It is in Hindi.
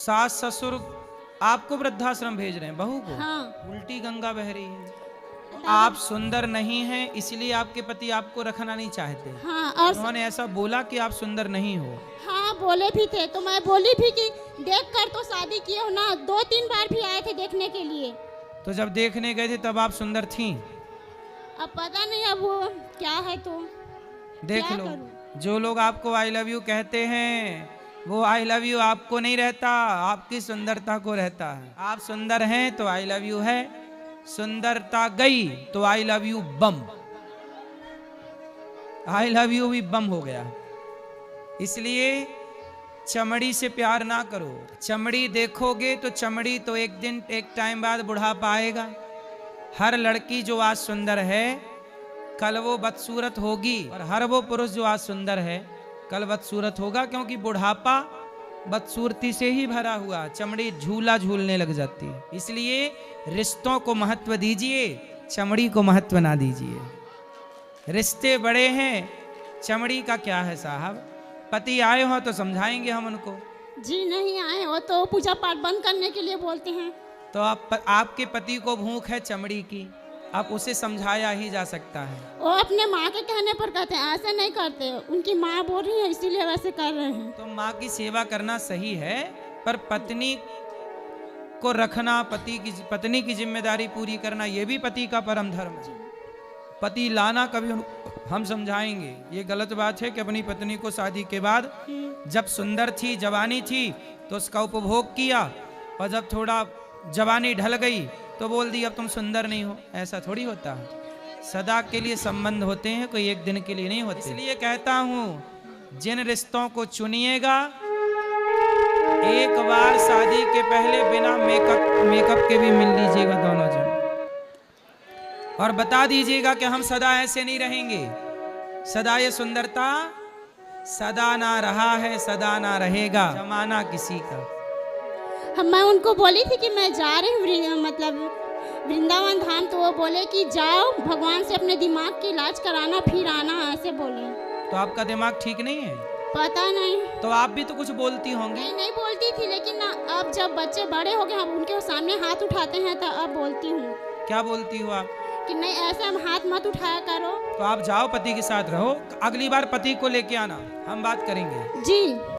सास ससुर आपको वृद्धाश्रम भेज रहे हैं, बहू को। हाँ। उल्टी गंगा बह रही है। आप सुंदर नहीं हैं, इसलिए आपके पति आपको रखना नहीं चाहते। हाँ और उन्होंने ऐसा बोला कि आप सुंदर नहीं हो। हाँ बोले भी थे, तो मैं बोली भी कि देख कर तो शादी किए हो ना। 2-3 बार भी आए थे देखने के लिए। तो जब देखने गए थे तब आप सुंदर थीं। अब पता नहीं अब वो क्या है, तो देख क्या लो, करूं? जो लोग आपको आई लव यू कहते हैं वो आई लव यू आपको नहीं रहता, आपकी सुंदरता को रहता है। आप सुंदर हैं तो आई लव यू है, सुंदरता गई तो I love you bomb, I love you भी बम हो गया। इसलिए चमड़ी से प्यार ना करो। चमड़ी देखोगे तो चमड़ी तो एक दिन एक टाइम बाद बुढ़ापा आएगा। हर लड़की जो आज सुंदर है कल वो बदसूरत होगी, और हर वो पुरुष जो आज सुंदर है कल बदसूरत होगा, क्योंकि बुढ़ापा बदसूरती से ही भरा हुआ, चमड़ी झूला झूलने लग जाती है। इसलिए रिश्तों को महत्व दीजिए, चमड़ी को महत्व ना दीजिए। रिश्ते बड़े हैं, चमड़ी का क्या है साहब। पति आए हो तो समझाएंगे हम उनको। जी नहीं आए हो तो पूजा पाठ बंद करने के लिए बोलते हैं। तो आपके पति को भूख है चमड़ी की, आप उसे समझाया ही जा सकता है। वो अपने माँ के कहने पर कहते हैं, ऐसे नहीं करते। उनकी माँ बोल रही है इसीलिए वैसे कर रहे हैं। तो माँ की सेवा करना सही है, पर पत्नी को रखना, पत्नी की जिम्मेदारी पूरी करना, यह भी पति का परम धर्म है। पति लाना कभी हम समझाएंगे, ये गलत बात है कि अपनी पत्नी को शादी के बाद जब सुंदर थी, जवानी थी तो उसका उपभोग किया, और जब थोड़ा जवानी ढल गई तो बोल दी अब तुम सुंदर नहीं हो। ऐसा थोड़ी होता है। सदा के लिए संबंध होते हैं, कोई एक दिन के लिए नहीं होते। इसलिए कहता हूं, जिन रिश्तों को चुनिएगा एक बार शादी के पहले बिना मेकअप के भी मिल लीजिएगा दोनों जन, और बता दीजिएगा कि हम सदा ऐसे नहीं रहेंगे। सदा ये सुंदरता सदा ना रहा है, सदा ना रहेगा, जमाना किसी का। मैं उनको बोली थी कि मैं जा रही हूँ मतलब वृंदावन धाम, तो वो बोले कि जाओ भगवान से अपने दिमाग की इलाज कराना फिर आना, ऐसे बोले। तो आपका दिमाग ठीक नहीं है? पता नहीं। तो आप भी तो कुछ बोलती होंगी। नहीं बोलती थी, लेकिन ना अब जब बच्चे बड़े हो गए हम उनके सामने हाथ उठाते हैं तो अब बोलती हूँ। क्या बोलती हो आप? कि नहीं ऐसे हम हाथ मत उठाया करो। तो आप जाओ, पति के साथ रहो, अगली बार पति को लेके आना, हम बात करेंगे। जी।